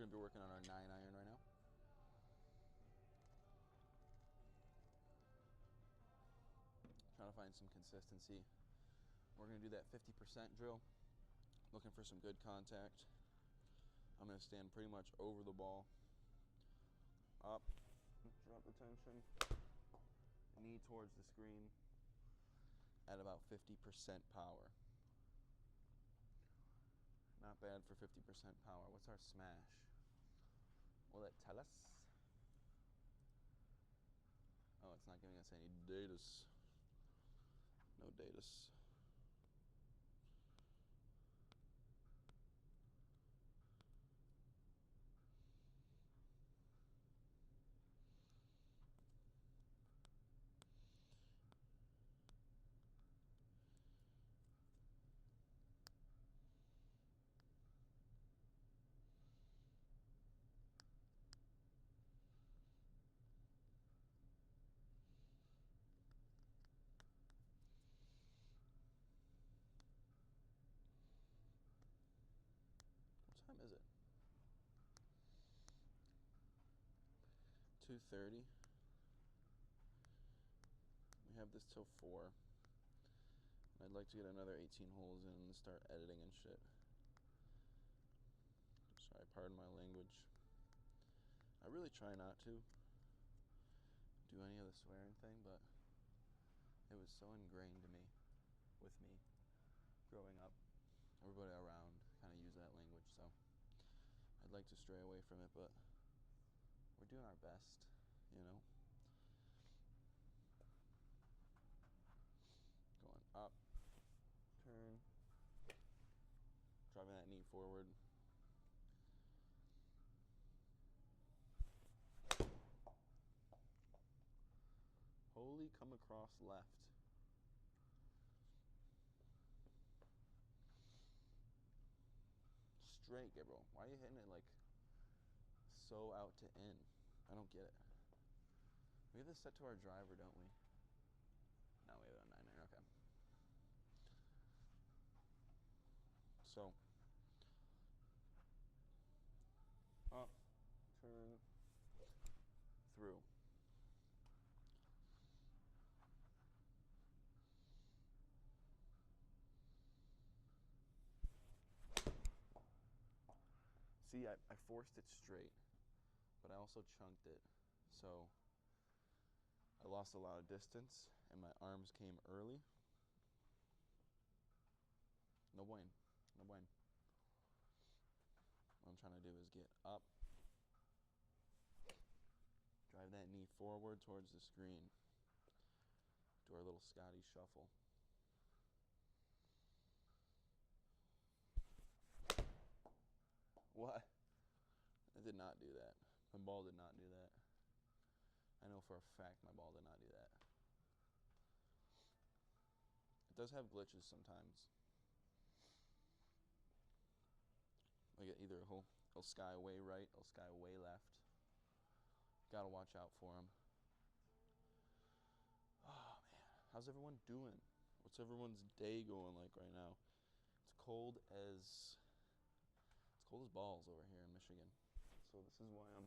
going to be working on our 9-iron right now. Trying to find some consistency. We're going to do that 50% drill, looking for some good contact. I'm going to stand pretty much over the ball, up, drop the tension, knee towards the screen at about 50% power. Not bad for 50% power. What's our smash? Will it tell us? Oh, it's not giving us any datas. No datas. What time is it? 2:30. We have this till 4. I'd like to get another 18 holes in and start editing and shit. Sorry, pardon my language. I really try not to do any of the swearing thing, but it was so ingrained to me, with me, growing up. Everybody around kind of use that language, so I'd like to stray away from it, but we're doing our best, you know. Going up, turn, driving that knee forward. Holy, come across left. Straight, Gabriel. Why are you hitting it like so out to in? I don't get it. We have this set to our driver, don't we? No, we have it on 9-iron. Okay. So, up, turn, through. See, I forced it straight, but I also chunked it. So I lost a lot of distance, and my arms came early. No bueno. No bueno. What I'm trying to do is get up, drive that knee forward towards the screen, do our little Scotty shuffle. What? I did not do that. My ball did not do that. I know for a fact my ball did not do that. It does have glitches sometimes. Like either he'll sky way right, he'll sky way left. Gotta watch out for him. Oh man, how's everyone doing? What's everyone's day going like right now? It's cold as balls over here in Michigan. So this is why I'm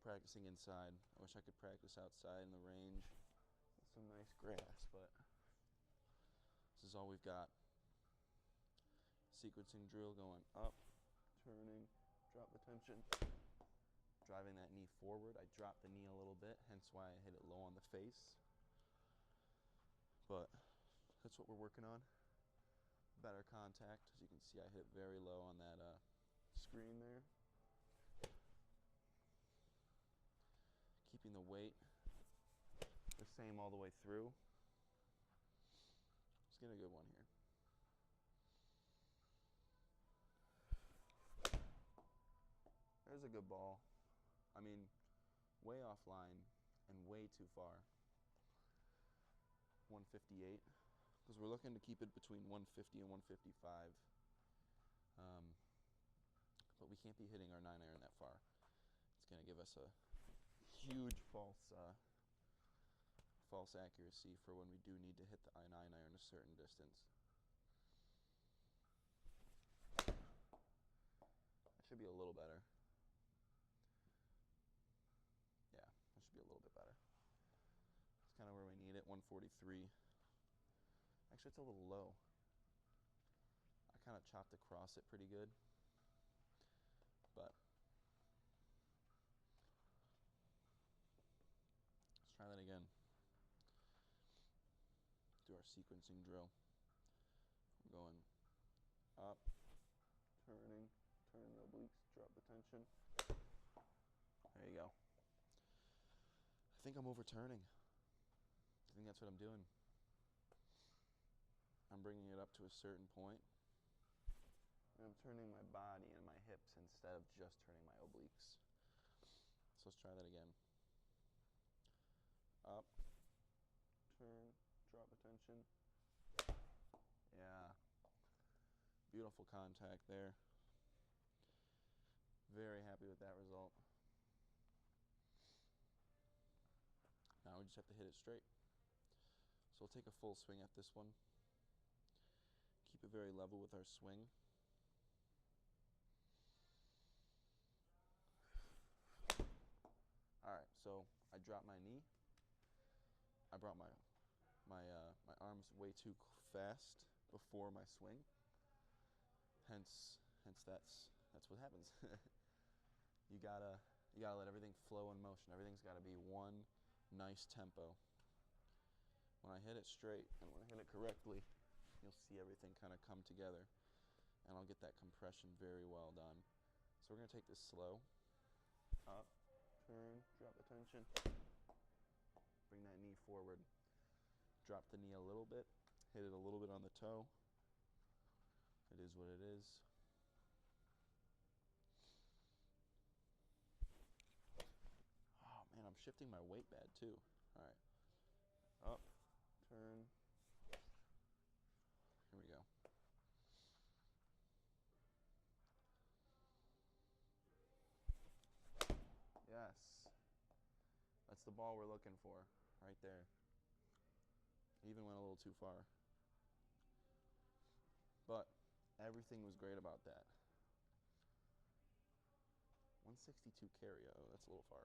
practicing inside. I wish I could practice outside in the range with some nice grass, but this is all we've got. Sequencing drill going up, turning, drop the tension, driving that knee forward. I dropped the knee a little bit, hence why I hit it low on the face. But that's what we're working on. Better contact. As you can see, I hit it very low on that screen there. Keeping the weight the same all the way through. Let's get a good one here. There's a good ball. I mean, way offline and way too far. 158. Because we're looking to keep it between 150 and 155. But we can't be hitting our 9-iron that far. It's going to give us a huge false accuracy for when we do need to hit the 9-iron a certain distance. I should Maybe a little better. Yeah, that should be a little bit better. It's kind of where we need it, 143. Actually, it's a little low. I kind of chopped across it pretty good, but let's try that again. Do our sequencing drill. I'm going up, turning, turn the obliques, drop the tension. There you go. I think I'm overturning. I think that's what I'm doing. I'm bringing it up to a certain point, and I'm turning my body and my hips instead of just turning my obliques. So let's try that again. Up, turn, drop attention. Yeah. Beautiful contact there. Very happy with that result. Now we just have to hit it straight. So we'll take a full swing at this one. Keep it very level with our swing. Alright, so I dropped my knee. I brought my arms way too fast before my swing. Hence that's what happens. You gotta let everything flow in motion. Everything's gotta be one nice tempo. When I hit it straight and when I hit it correctly, you'll see everything kind of come together, and I'll get that compression very well done. So we're gonna take this slow. Up, turn, drop the tension. Bring that knee forward. Drop the knee a little bit. Hit it a little bit on the toe. It is what it is. Oh man, I'm shifting my weight bad too. All right. Up, turn. Here we go. Yes. That's the ball we're looking for, right there. Even went a little too far. But everything was great about that. 162 carry, oh, that's a little far.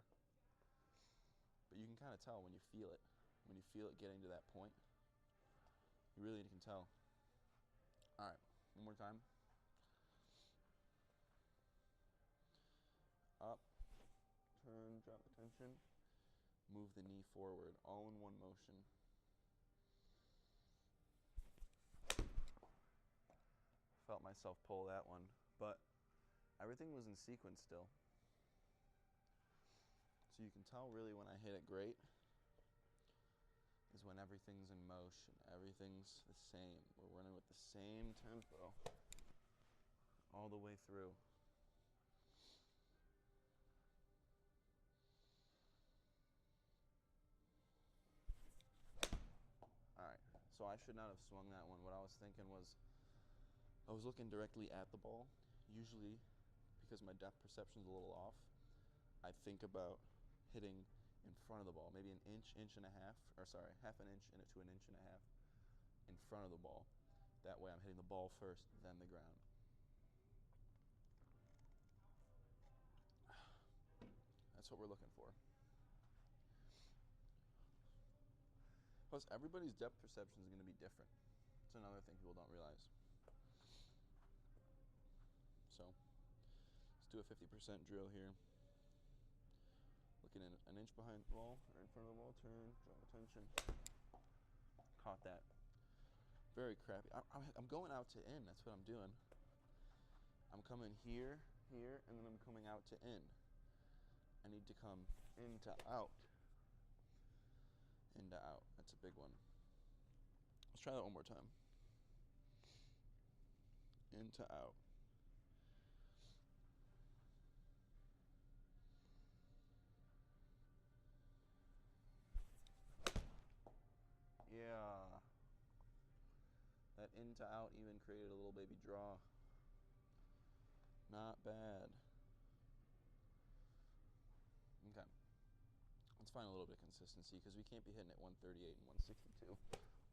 But you can kind of tell when you feel it. When you feel it getting to that point, you really can tell. All right, one more time. Up, turn, drop the tension. Move the knee forward, all in one motion. Felt myself pull that one, but everything was in sequence still. So you can tell really when I hit it great is when everything's in motion, everything's the same. We're running with the same tempo all the way through. All right, so I should not have swung that one. What I was thinking was, I was looking directly at the ball. Usually, because my depth perception is a little off, I think about hitting in front of the ball, maybe an inch, inch and a half, or sorry, half an inch to an inch and a half in front of the ball. That way I'm hitting the ball first, then the ground. That's what we're looking for. Plus, everybody's depth perception is going to be different. It's another thing people don't realize. So, let's do a 50% drill here. Looking in an inch behind the ball, or in front of the ball, turn, draw attention. Caught that. Very crappy. I'm going out to in, that's what I'm doing. I'm coming here, here, and then I'm coming out to in. I need to come in to out. In to out, that's a big one. Let's try that one more time. In to out. Yeah. That in to out even created a little baby draw. Not bad. Okay. Let's find a little bit of consistency because we can't be hitting at 138 and 162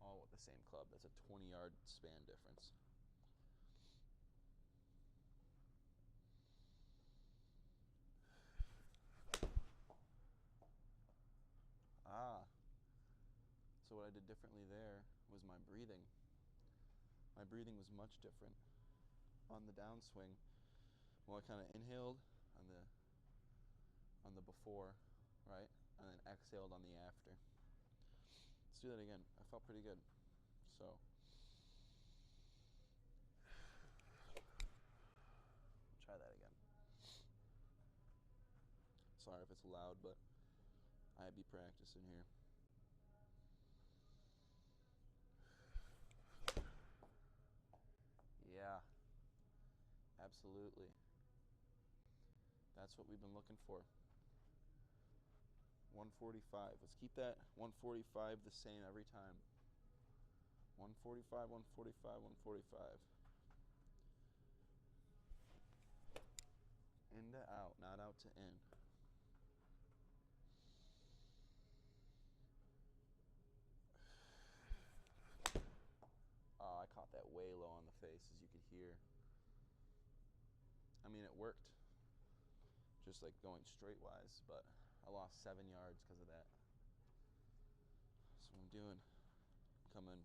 all with the same club. That's a 20-yard span difference. I did differently there was my breathing. My breathing was much different on the downswing. Well, I kind of inhaled on the before, right? And then exhaled on the after. Let's do that again. I felt pretty good. So, try that again. Sorry if it's loud, but I'd be practicing here. Yeah, absolutely. That's what we've been looking for. 145. Let's keep that 145 the same every time. 145, 145, 145. In to out, not out to in. Oh, I caught that way low on the face, as you could hear. I mean, it worked. Just like going straight-wise, but I lost 7 yards because of that. That's what I'm doing. Coming.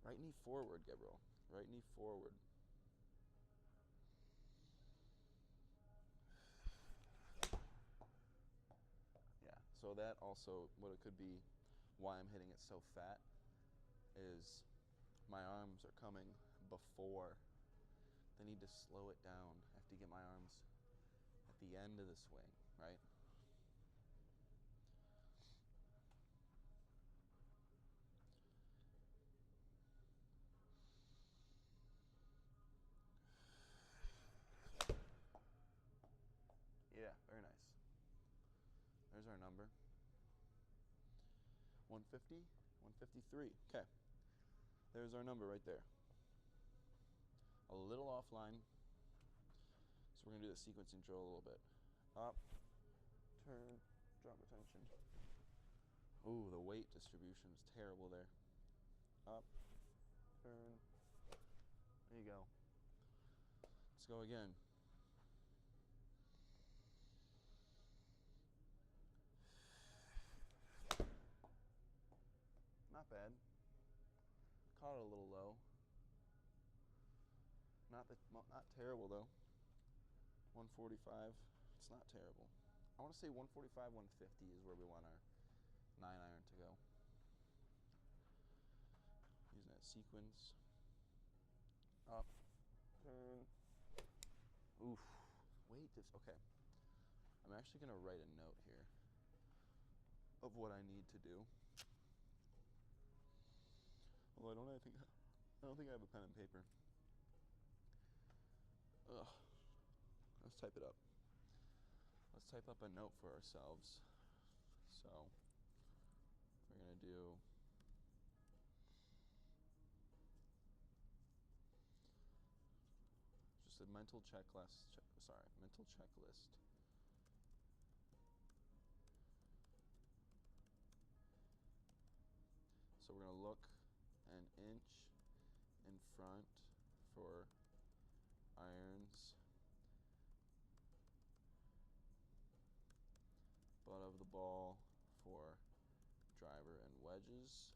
Right knee forward, Gabriel. Right knee forward. Yeah, so that also, what it could be, why I'm hitting it so fat, is my arms are coming before. They need to slow it down. I have to get my arms at the end of the swing, right? Yeah, very nice. There's our number. 150, 153. Okay. There's our number right there. A little offline. So we're going to do the sequencing drill a little bit. Up, turn, drop attention. Ooh, the weight distribution is terrible there. Up, turn. There you go. Let's go again. Not bad. Caught it a little low. Not terrible though. 145. It's not terrible. I want to say 145, 150 is where we want our 9-iron to go. Using that sequence. Up, turn. Oof. Wait, okay. I'm actually gonna write a note here of what I need to do. Although I don't think I have a pen and paper. Ugh. Let's type it up. Let's type up a note for ourselves. So we're gonna do just a mental checklist. Mental checklist. So we're gonna look an inch in front for irons, butt of the ball for driver and wedges.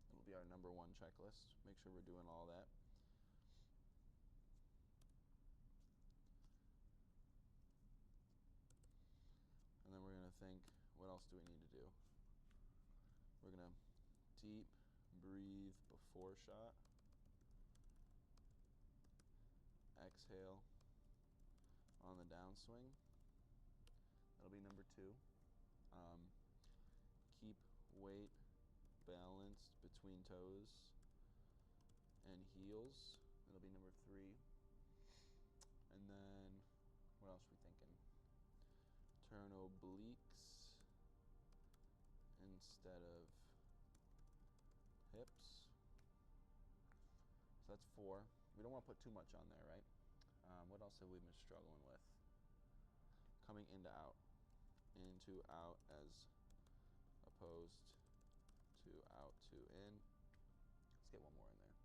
It'll be our number 1 checklist. Make sure we're doing all that. And then we're gonna think, what else do we need to do? We're gonna deep breathe before shot. Exhale on the downswing. That'll be number 2. Keep weight balanced between toes and heels. That'll be number 3. And then, what else are we thinking? Turn obliques instead of hips. So that's 4. We don't want to put too much on there, right? What else have we been struggling with? Coming into out as opposed to out to in. Let's get one more in there.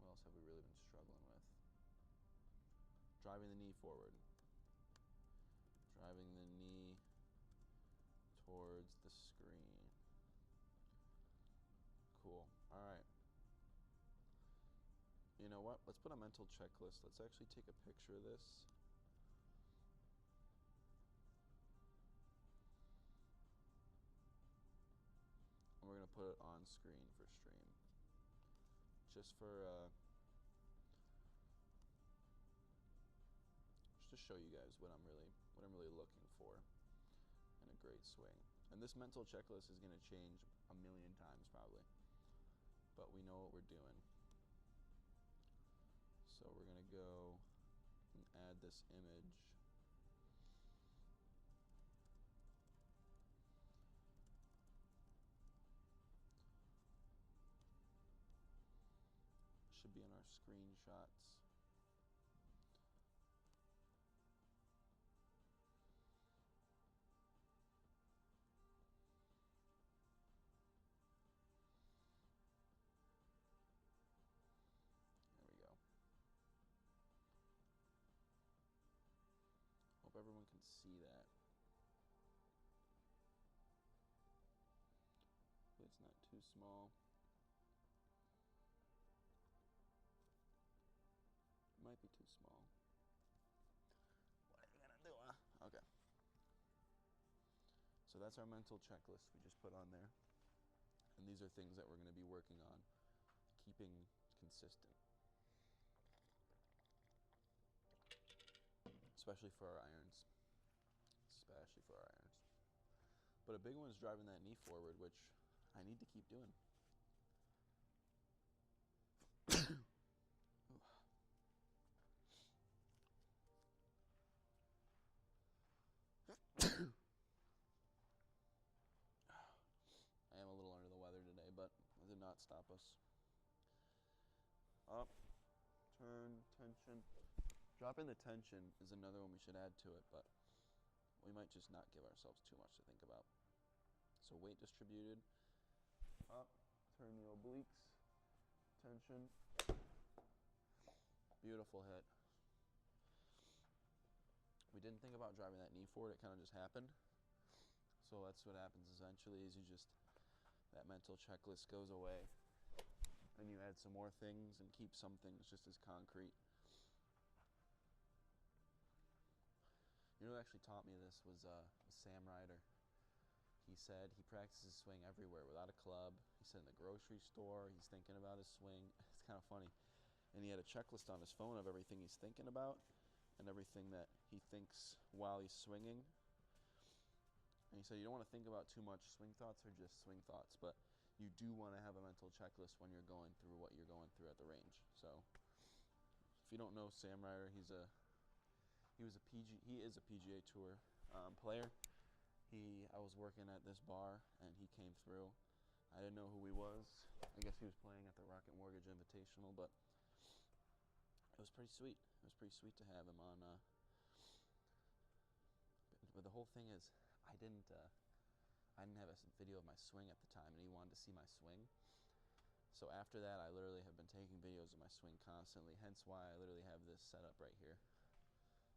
What else have we really been struggling with? Driving the knee forward. driving the knee towards the screen. Cool. All right. You know what? Let's put a mental checklist. Let's actually take a picture of this. And we're going to put it on screen for stream. Just to show you guys what I'm really looking for in a great swing. And this mental checklist is going to change a million times probably. But we know what we're doing. So we're going to go and add this image. Should be in our screenshots. There we go. Hope everyone can see that. Hopefully it's not too small. It might be too small. What are you gonna do, huh? Okay. So that's our mental checklist we just put on there. And these are things that we're gonna be working on, keeping consistent. Especially for our irons. But a big one is driving that knee forward, which I need to keep doing. I am a little under the weather today, but it did not stop us. Up, turn, tension. Dropping the tension is another one we should add to it, but we might just not give ourselves too much to think about. So weight distributed, up, turn the obliques, tension. Beautiful hit. We didn't think about driving that knee forward, it kind of just happened. So that's what happens essentially is that mental checklist goes away and you add some more things and keep some things just as concrete. You know who actually taught me this was Sam Ryder. He said he practices swing everywhere without a club. He said in the grocery store, he's thinking about his swing. It's kind of funny. And he had a checklist on his phone of everything he's thinking about and everything that he thinks while he's swinging. And he said you don't want to think about too much. Swing thoughts are just swing thoughts, but you do want to have a mental checklist when you're going through what you're going through at the range. So if you don't know Sam Ryder, he is a PGA Tour player. I was working at this bar and he came through. I didn't know who he was. I guess he was playing at the Rocket Mortgage Invitational, but it was pretty sweet. It was pretty sweet to have him on. But the whole thing is, I didn't have a video of my swing at the time, and he wanted to see my swing. So after that, I literally have been taking videos of my swing constantly, hence why I literally have this set up right here.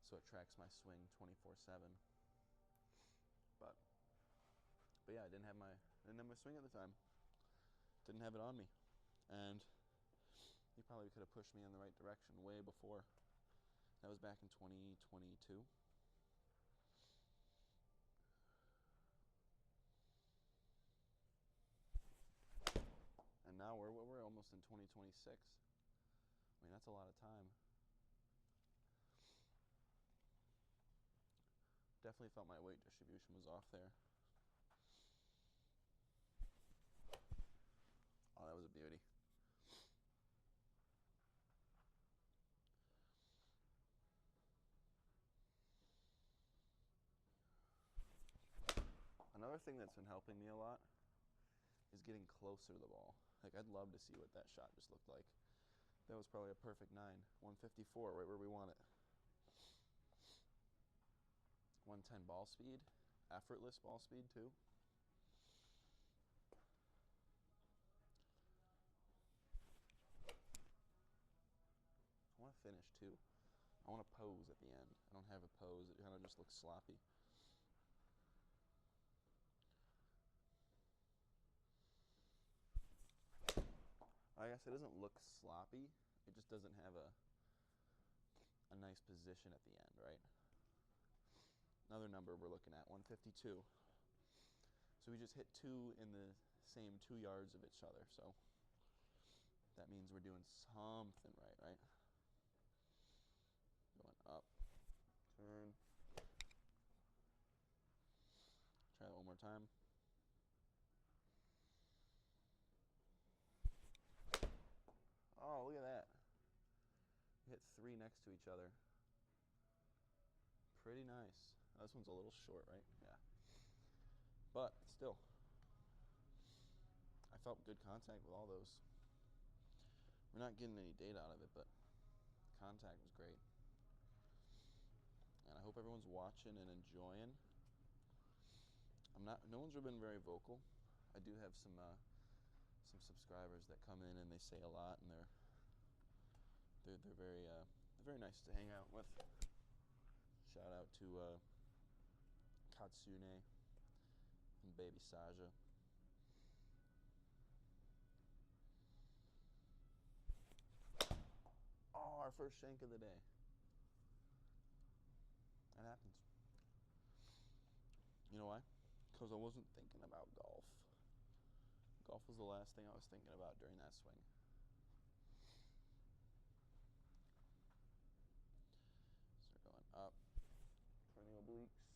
So it tracks my swing 24/7. But yeah, I didn't have my swing at the time. Didn't have it on me. And he probably could have pushed me in the right direction way before. That was back in 2022. And now we're almost in 2026. I mean, that's a lot of time. Definitely felt my weight distribution was off there. Oh, that was a beauty. Another thing that's been helping me a lot is getting closer to the ball. Like, I'd love to see what that shot just looked like. That was probably a perfect 154, right where we want it. 110 ball speed, effortless ball speed too. I want to finish too. I want to pose at the end. I don't have a pose. It kind of just looks sloppy. like I said, it doesn't look sloppy. It just doesn't have a nice position at the end, right? Another number we're looking at, 152. So we just hit 2 in the same 2 yards of each other. So that means we're doing something right? Going up, turn. Try that one more time. Oh, look at that. We hit 3 next to each other. Pretty nice. Oh, this one's a little short, right? Yeah. But still, I felt good contact with all those. We're not getting any data out of it, but the contact was great. And I hope everyone's watching and enjoying. No one's really been very vocal. I do have some subscribers that come in and they say a lot, and they're very nice to hang out with. Shout out to Katsune and Baby Saja. Oh, our first shank of the day. That happens. You know why? Because I wasn't thinking about golf. Golf was the last thing I was thinking about during that swing. So we're going up, turning obliques.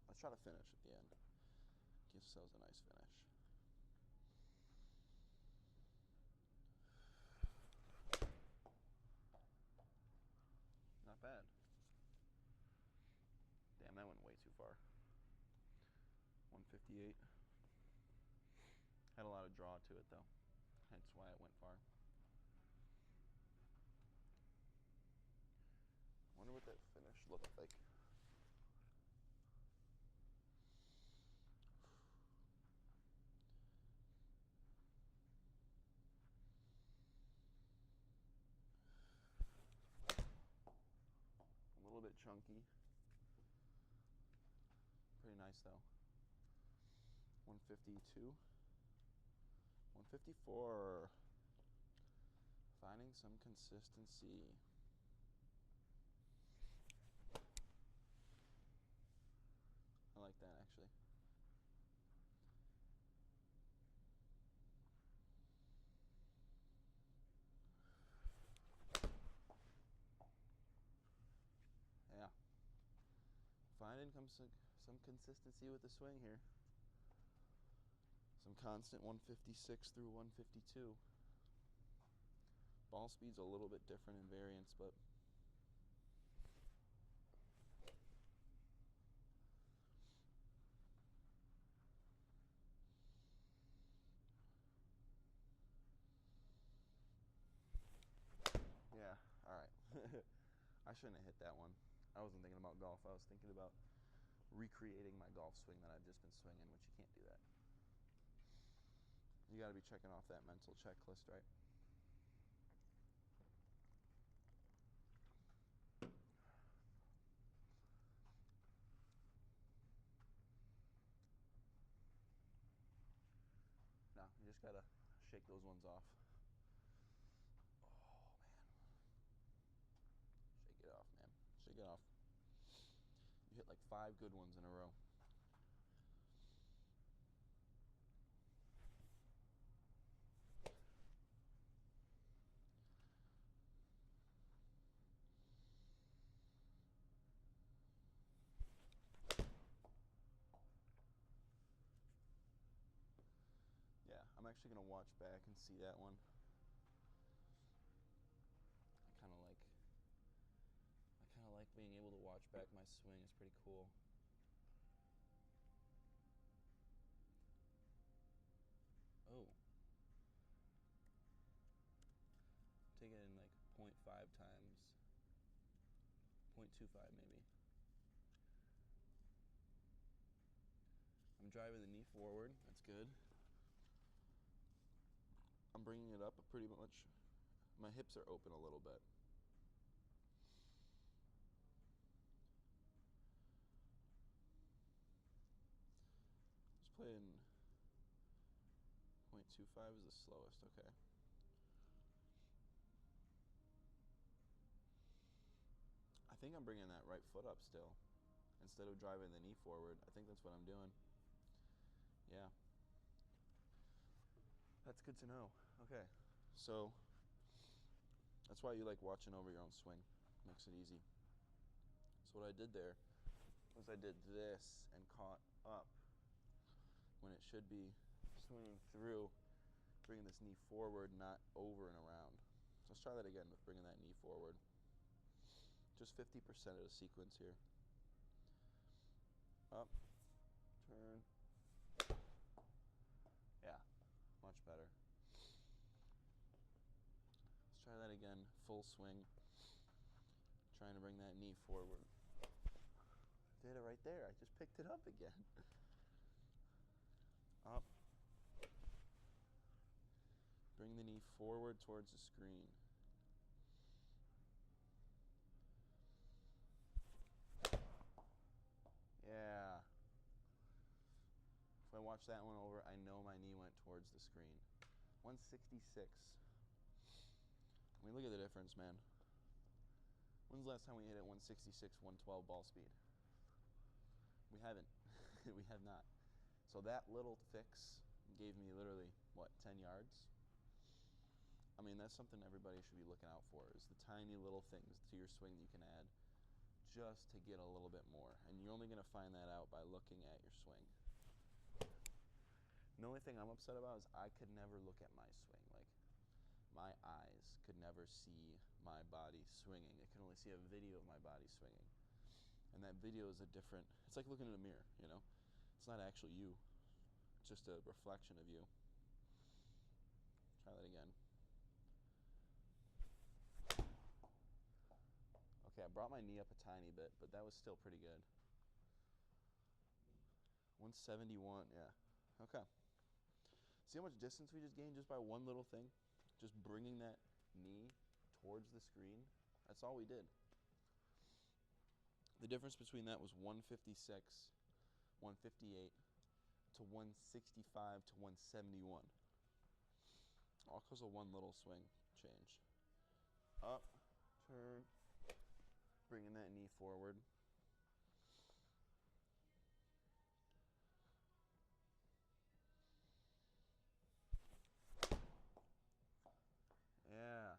Let's try to finish at the end. Give ourselves a nice finish. Not bad. Damn, that went way too far. 158. Had a lot of draw to it, though. Hence why it went far. Wonder what that finish looked like. A little bit chunky. Pretty nice, though. 152. 154. Finding some consistency. I like that, actually. Yeah. Finding some consistency with the swing here. Some constant 156 through 152. Ball speed's a little bit different in variance, but yeah, all right. I shouldn't have hit that one. I wasn't thinking about golf. I was thinking about recreating my golf swing that I've just been swinging, which you can't do that. You got to be checking off that mental checklist, right? No, you just got to shake those ones off. Oh, man. Shake it off, man. Shake it off. You hit like 5 good ones in a row. Yeah, I'm actually going to watch back and see that one. I kind of like being able to watch back my swing. It's pretty cool. Oh. Take it in like 0.5 times. 0.25 maybe. I'm driving the knee forward. That's good. I'm bringing it up pretty much. My hips are open a little bit. Just playing 1.25 is the slowest, okay. I think I'm bringing that right foot up still. Instead of driving the knee forward, I think that's what I'm doing. Yeah. That's good to know. Okay. So, that's why you like watching over your own swing. Makes it easy. So what I did there was I did this and caught up when it should be swinging through, bringing this knee forward, not over and around. So let's try that again with bringing that knee forward. Just 50% of the sequence here. Up, turn. Yeah, much better. Let's try that again, full swing. Trying to bring that knee forward. Did it right there. I just picked it up again. Up. Bring the knee forward towards the screen. Yeah. If I watch that one over, I know my knee went towards the screen. 166. I mean, look at the difference, man. When's the last time we hit it 166, 112 ball speed? We haven't. We have not. So that little fix gave me literally, what, 10 yards? I mean, that's something everybody should be looking out for, is the tiny little things to your swing that you can add just to get a little bit more. And you're only going to find that out by looking at your swing. The only thing I'm upset about is I could never look at my swing. Like, my eyes could never see my body swinging. It can only see a video of my body swinging. And that video is a different, it's like looking in a mirror, you know? It's not actually you. It's just a reflection of you. Try that again. Okay, I brought my knee up a tiny bit, but that was still pretty good. 171, yeah. Okay. See how much distance we just gained just by one little thing? Just bringing that knee towards the screen. That's all we did. The difference between that was 156, 158 to 165 to 171. All because of one little swing change. Up, turn, bringing that knee forward. Yeah.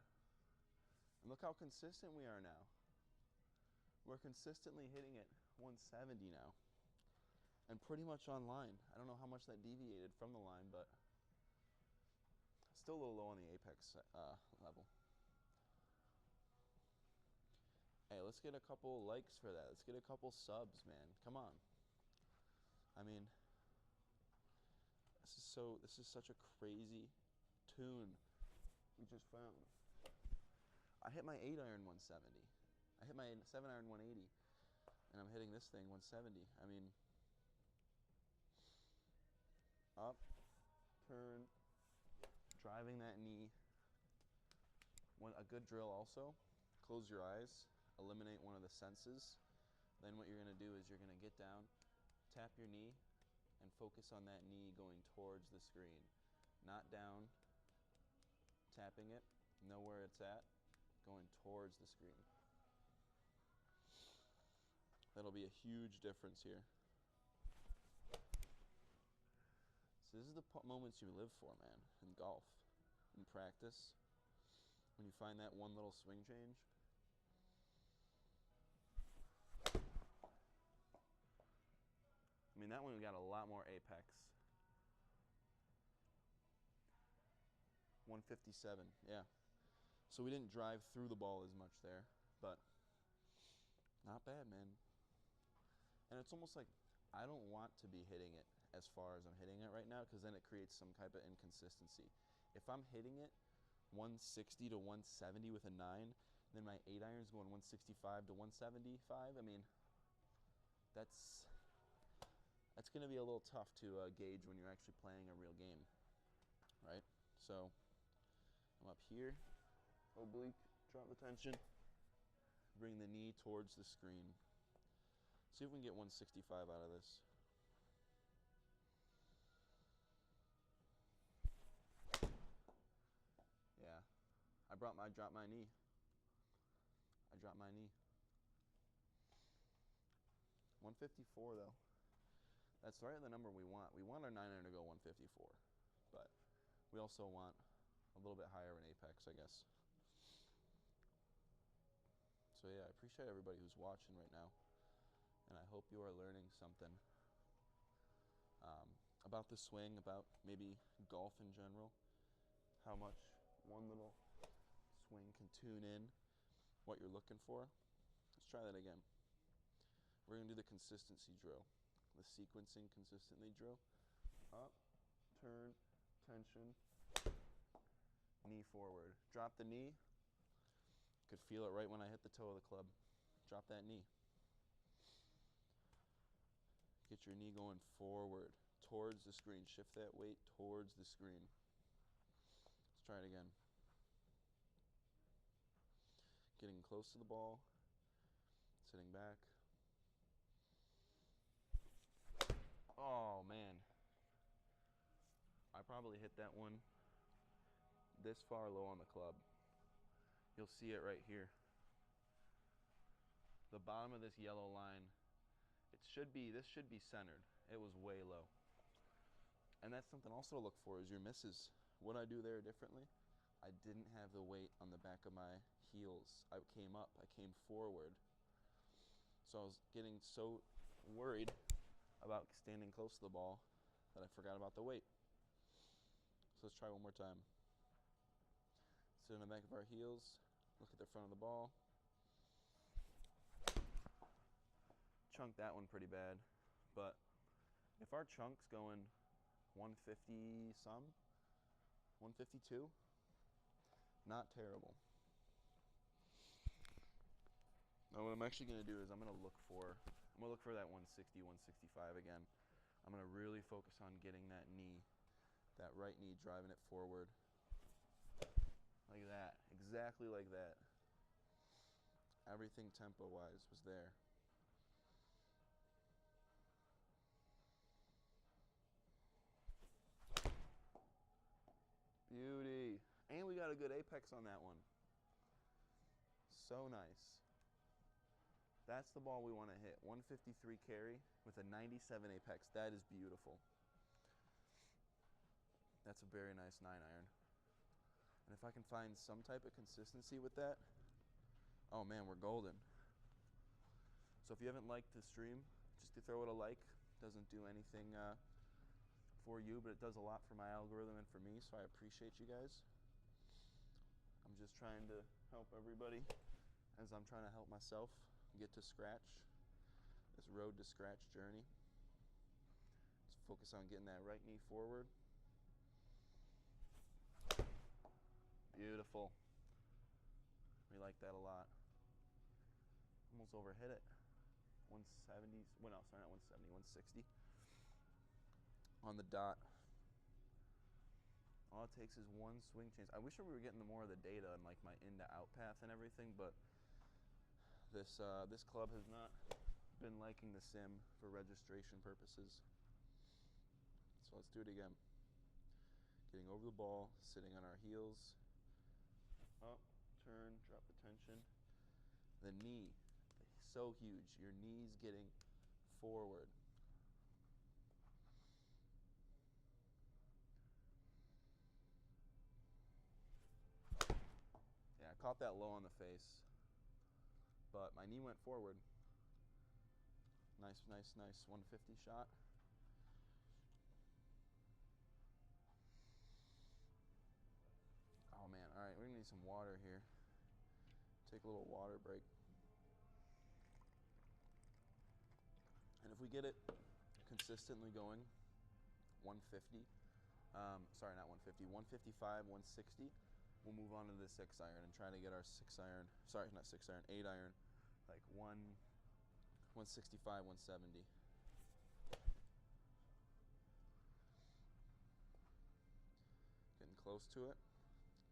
And look how consistent we are now. We're consistently hitting it 170 now. And pretty much on line. I don't know how much that deviated from the line, but still a little low on the apex level. Hey, let's get a couple likes for that. Let's get a couple subs, man. Come on. I mean, this is such a crazy tune we just found. I hit my 8-iron 170. I hit my 7-iron 180. And I'm hitting this thing 170. I mean, up, turn, driving that knee. A good drill also, close your eyes, eliminate one of the senses. Then what you're going to do is you're going to get down, tap your knee, and focus on that knee going towards the screen. Not down, tapping it, know where it's at, going towards the screen. That'll be a huge difference here. So this is the moments you live for, man, in golf, in practice. When you find that one little swing change. I mean, that one we got a lot more apex. 157, yeah. So we didn't drive through the ball as much there, but not bad, man. And it's almost like I don't want to be hitting it as far as I'm hitting it right now, because then it creates some type of inconsistency. If I'm hitting it 160 to 170 with a 9, then my 8-iron's going 165 to 175, I mean, that's going to be a little tough to gauge when you're actually playing a real game, right? So I'm up here, oblique, drop the tension, bring the knee towards the screen. See if we can get 165 out of this. dropped my knee. I dropped my knee. 154 though. That's right at the number we want. We want our 9-iron to go 154, but we also want a little bit higher of an apex, I guess. So yeah, I appreciate everybody who's watching right now, and I hope you are learning something about the swing, about maybe golf in general, how much one little swing can tune in what you're looking for. Let's try that again. We're going to do the consistency drill, the sequencing consistently drill. Up, turn, tension, knee forward. Drop the knee. Could feel it right when I hit the toe of the club. Drop that knee. Get your knee going forward, towards the screen. Shift that weight towards the screen. Let's try it again. Getting close to the ball, sitting back. Oh man, I probably hit that one this far low on the club. You'll see it right here. The bottom of this yellow line, this should be centered. It was way low. And that's something also to look for is your misses. What I do there differently, I didn't have the weight on the back of my heels. I came up, I came forward. So I was getting so worried about standing close to the ball that I forgot about the weight. So let's try one more time. Sit on the back of our heels, look at the front of the ball. Chunk that one pretty bad, but if our chunk's going 150 some, 152, not terrible. Now what I'm actually going to do is I'm going to look for that 160, 165 again. I'm going to really focus on getting that knee, that right knee, driving it forward. Like that, exactly like that. Everything tempo-wise was there. Beauty. And we got a good apex on that one. So nice. That's the ball we want to hit. 153 carry with a 97 apex. That is beautiful. That's a very nice 9-iron. And if I can find some type of consistency with that, oh man, we're golden. So if you haven't liked the stream, just to throw it a like. Doesn't do anything for you, but it does a lot for my algorithm and for me, so I appreciate you guys. I'm just trying to help everybody as I'm trying to help myself get to scratch, this road to scratch journey. Let's focus on getting that right knee forward. Beautiful. We like that a lot. Almost overhit it. 170, well no, sorry, not 170, 160. On the dot. All it takes is one swing change. I wish we were getting more of the data and like my in to out path and everything, but this club has not been liking the sim for registration purposes. So let's do it again. Getting over the ball, sitting on our heels. Up, turn, drop the tension. The knee, so huge. Your knee's getting forward. Yeah, I caught that low on the face, but my knee went forward. Nice, nice, nice 150 shot. Oh man, all right, we're gonna need some water here. Take a little water break. And if we get it consistently going, 150, sorry, not 150, 155, 160, we'll move on to the 6-iron and try to get our 6-iron, sorry, not 6-iron, 8-iron, like 165, 170. Getting close to it,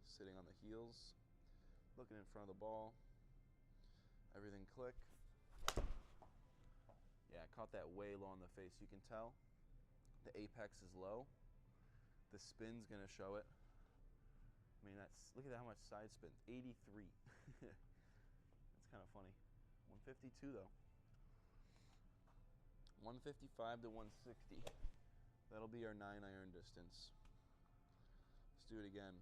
sitting on the heels, looking in front of the ball, everything click. Yeah, I caught that way low on the face. You can tell the apex is low. The spin's gonna show it. mean, look at how much side spin. 83. That's kind of funny. 152 though. 155 to 160. That'll be our 9-iron distance. Let's do it again.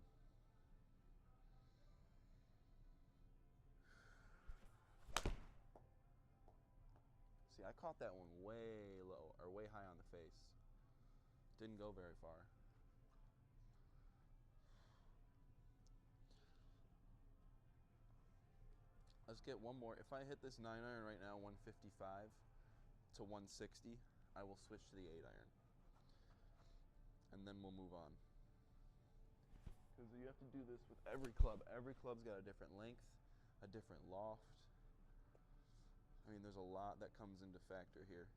See, I caught that one way low, or way high on the face. Didn't go very far. Let's get one more. If I hit this 9-iron right now, 155 to 160, I will switch to the 8-iron. And then we'll move on. Because you have to do this with every club. Every club's got a different length, a different loft. I mean, there's a lot that comes into factor here.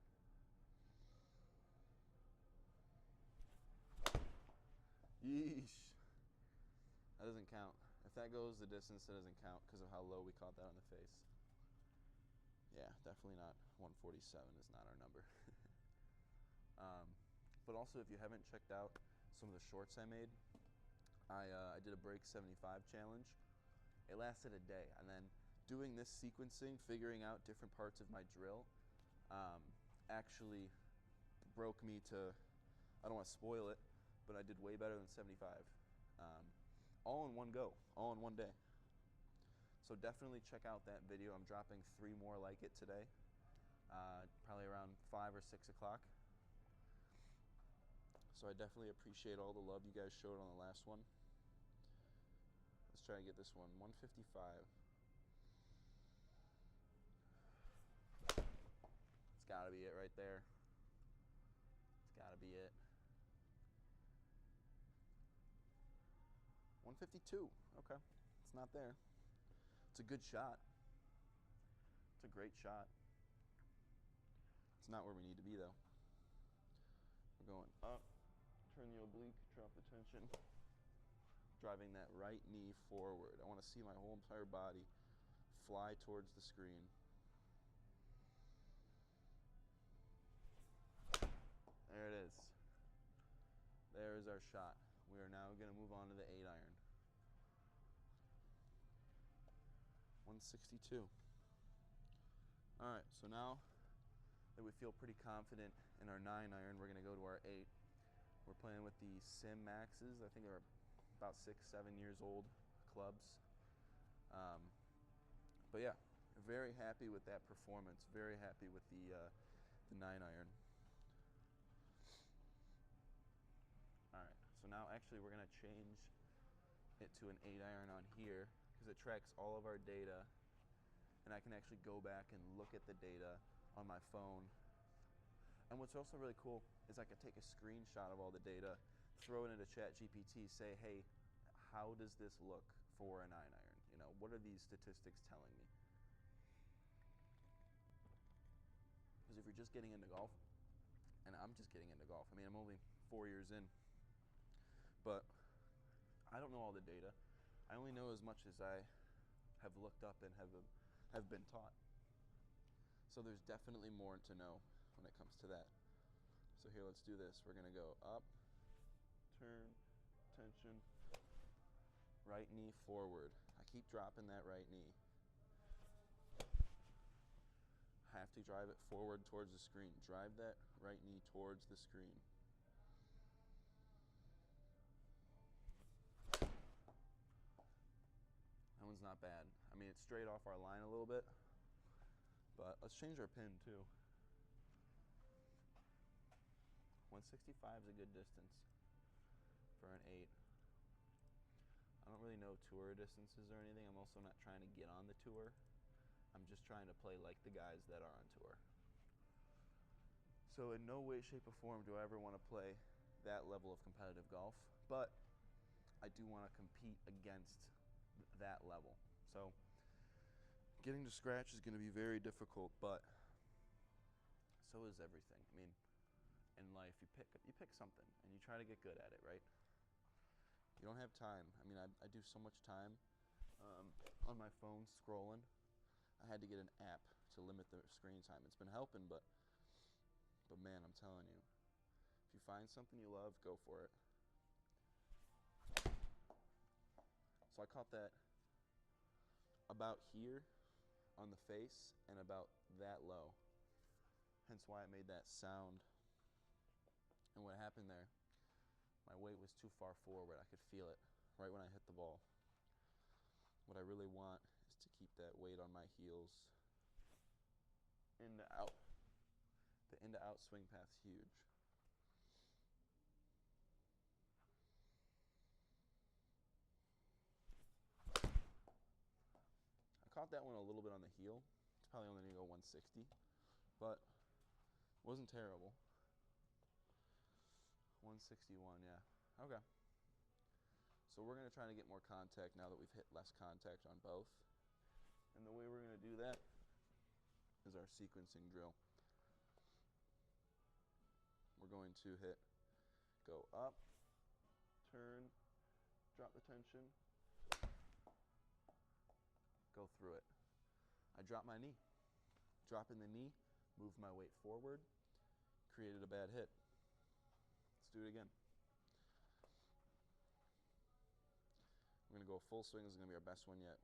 Yeesh. That doesn't count. If that goes the distance, that doesn't count because of how low we caught that on the face. Yeah, definitely not. 147 is not our number. But also, if you haven't checked out some of the shorts I made, I did a break 75 challenge. It lasted a day, and then doing this sequencing, figuring out different parts of my drill, actually broke me to, I don't want to spoil it, but I did way better than 75. All in one go, all in one day. So definitely check out that video. I'm dropping 3 more like it today, probably around 5 or 6 o'clock. So I definitely appreciate all the love you guys showed on the last one. Let's try to get this one, 155. It's gotta be it right there. It's gotta be it. 152, okay, it's not there. It's a good shot. It's a great shot. It's not where we need to be though. We're going up, turn the oblique, drop the tension. Driving that right knee forward. I want to see my whole entire body fly towards the screen. There it is. There is our shot. We are now going to move on to the 8-iron. 162. All right, so now that we feel pretty confident in our 9-iron, we're going to go to our 8. We're playing with the Sim Maxes. I think they're about 6-7 years old clubs. But yeah, very happy with that performance. Very happy with the 9-iron. All right, so now actually we're gonna change it to an 8-iron on here because it tracks all of our data, and I can actually go back and look at the data on my phone. And what's also really cool is I could take a screenshot of all the data, throw it into ChatGPT, say, hey, how does this look for a 9-iron? You know, what are these statistics telling me? Because if you're just getting into golf, and I'm just getting into golf, I mean, I'm only 4 years in, but I don't know all the data. I only know as much as I have looked up and have been taught. So there's definitely more to know when it comes to that. So here, let's do this. We're gonna go up, turn, tension, right knee forward. I keep dropping that right knee. I have to drive it forward towards the screen. Drive that right knee towards the screen. That one's not bad. I mean, it's straight off our line a little bit, but let's change our pin too. 165 is a good distance for an 8. I don't really know tour distances or anything. I'm also not trying to get on the tour. I'm just trying to play like the guys that are on tour. So in no way, shape, or form do I ever want to play that level of competitive golf, but I do want to compete against that level. So getting to scratch is going to be very difficult, but so is everything. I mean, in life, you pick something and you try to get good at it, right? You don't have time. I mean, I do so much time on my phone scrolling. I had to get an app to limit the screen time. It's been helping, but man, I'm telling you, if you find something you love, go for it. caught that about here on the face and about that low. Hence why it made that sound. And what happened there, my weight was too far forward. I could feel it right when I hit the ball. What I really want is to keep that weight on my heels. In to out. The in to out swing path's huge. I caught that one a little bit on the heel. It's probably only going to go 160, but wasn't terrible. 161, yeah. Okay. So we're going to try to get more contact now that we've hit less contact on both. And the way we're going to do that is our sequencing drill. We're going to go up, turn, drop the tension, go through it. I dropped my knee. Dropping the knee, moved my weight forward, created a bad hit. Let's do it again. We're going to go full swing. This is going to be our best one yet.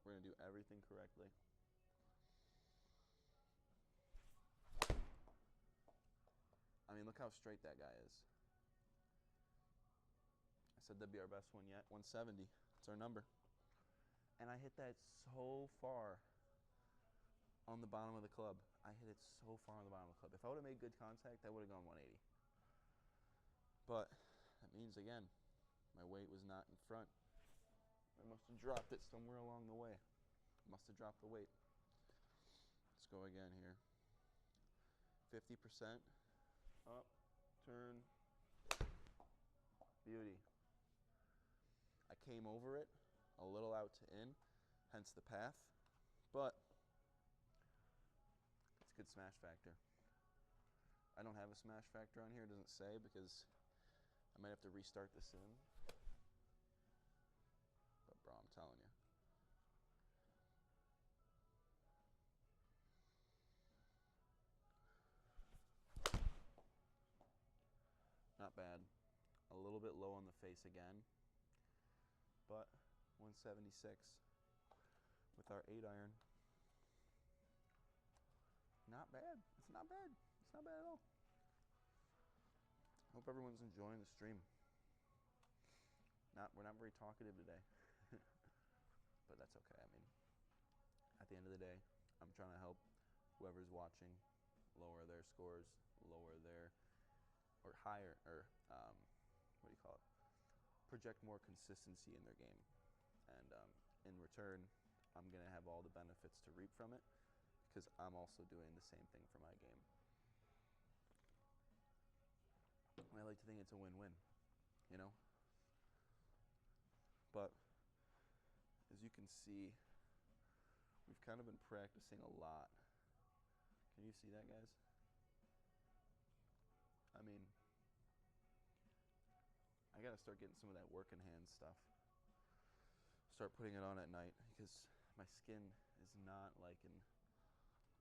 We're going to do everything correctly. I mean, look how straight that guy is. I said that'd be our best one yet. 170. That's our number. And I hit that so far on the bottom of the club. I hit it so far on the bottom of the club. If I would have made good contact, I would have gone 180. But that means, again, my weight was not in front. I must have dropped it somewhere along the way. Must have dropped the weight. Let's go again here. 50%. Up, turn, beauty. I came over it, a little out to in, hence the path, but it's a good smash factor. I don't have a smash factor on here, it doesn't say, because I might have to restart the sim. But bro, I'm telling you. Not bad. A little bit low on the face again, but 176 with our 8-iron. Not bad. It's not bad. It's not bad at all. Hope everyone's enjoying the stream. We're not very talkative today, but that's okay. I mean, at the end of the day, I'm trying to help whoever's watching lower their scores, lower their, or higher, or what do you call it? Project more consistency in their game. And in return, I'm going to have all the benefits to reap from it because I'm also doing the same thing for my game. And I like to think it's a win-win, you know? But as you can see, we've kind of been practicing a lot. Can you see that, guys? I mean, I gotta start getting some of that working hand stuff. Start putting it on at night because my skin is not liking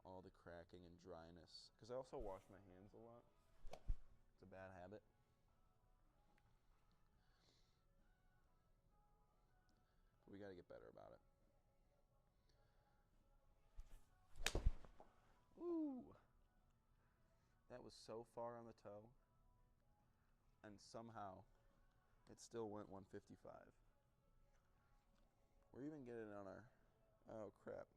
all the cracking and dryness. Because I also wash my hands a lot. It's a bad habit. But we gotta get better about it. Ooh! That was so far on the toe. And somehow, it still went 155. We're even getting it on our, oh crap.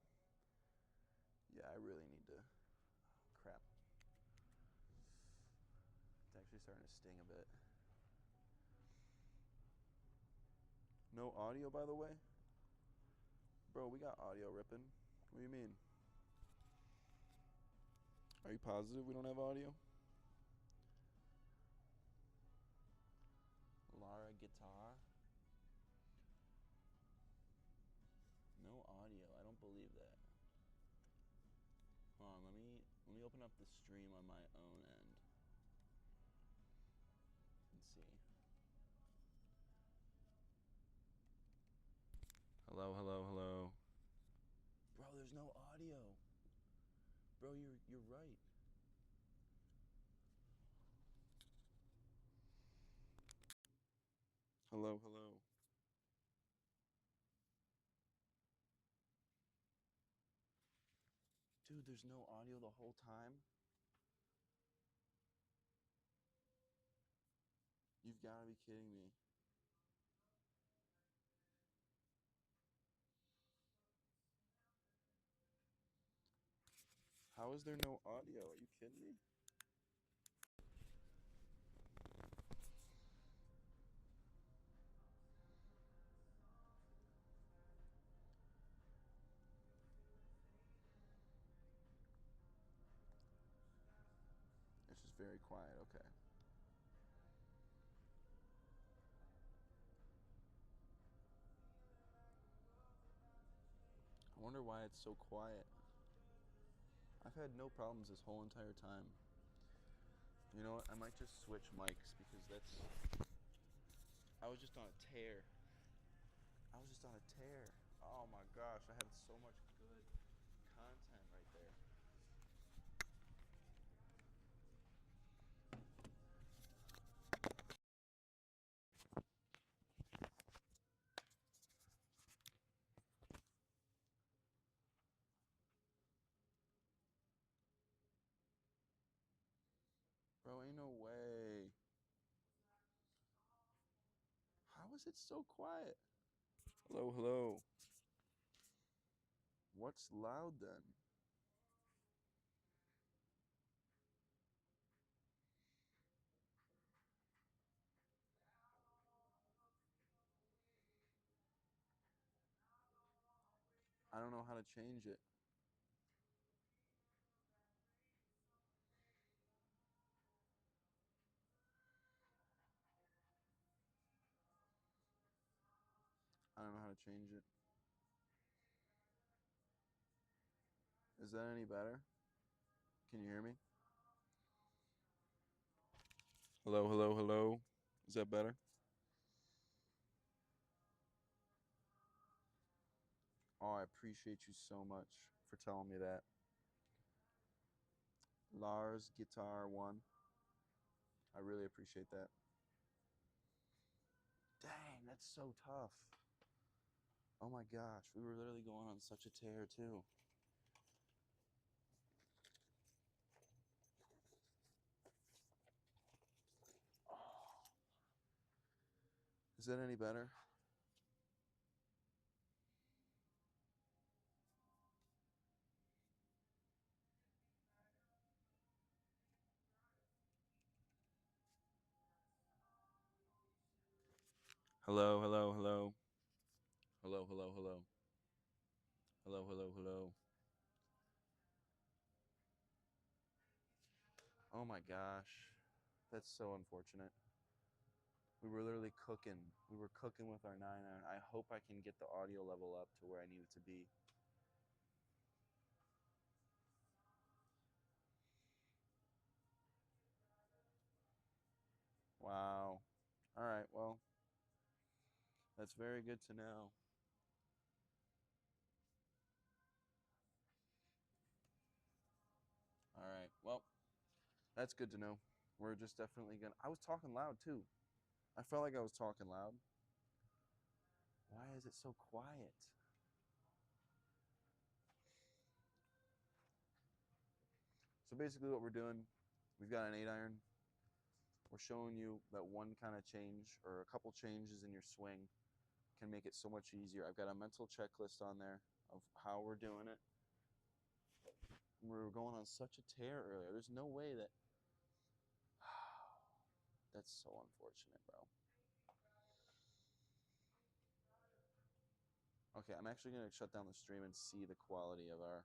Yeah, I really need to, oh crap. It's actually starting to sting a bit. No audio, by the way? Bro, we got audio ripping. What do you mean? Are you positive we don't have audio? Lara guitar? No audio. I don't believe that. Hold on, let me open up the stream on my own end. Let's see. Hello, hello, hello. Bro, there's no audio. Bro, you're right. Hello, hello. Dude, there's no audio the whole time? You've got to be kidding me. How is there no audio? Are you kidding me? It's just very quiet. Okay. I wonder why it's so quiet. I've had no problems this whole entire time. You know what? I might just switch mics because I was just on a tear. Oh my gosh, I had so much good content right there. Bro, ain't no way. How is it so quiet? Hello, hello. What's loud then? I don't know how to change it. I don't know how to change it. Is that any better? Can you hear me? Hello, hello, hello. Is that better? Oh, I appreciate you so much for telling me that. Lars Guitar 1. I really appreciate that. Dang, that's so tough. Oh my gosh, we were literally going on such a tear too. Is that any better? Hello, hello, hello. Hello, hello, hello. Hello, hello, hello. Oh my gosh. That's so unfortunate. We were literally cooking. We were cooking with our 9-iron. I hope I can get the audio level up to where I need it to be. Wow. All right, well, that's very good to know. All right, well, that's good to know. We're just definitely gonna. I was talking loud too. I felt like I was talking loud. Why is it so quiet? So basically, what we're doing, we've got an 8-iron. We're showing you that one kind of change or a couple changes in your swing can make it so much easier. I've got a mental checklist on there of how we're doing it. We were going on such a tear earlier. There's no way that. That's so unfortunate, bro. Okay, I'm actually going to shut down the stream and see the quality of our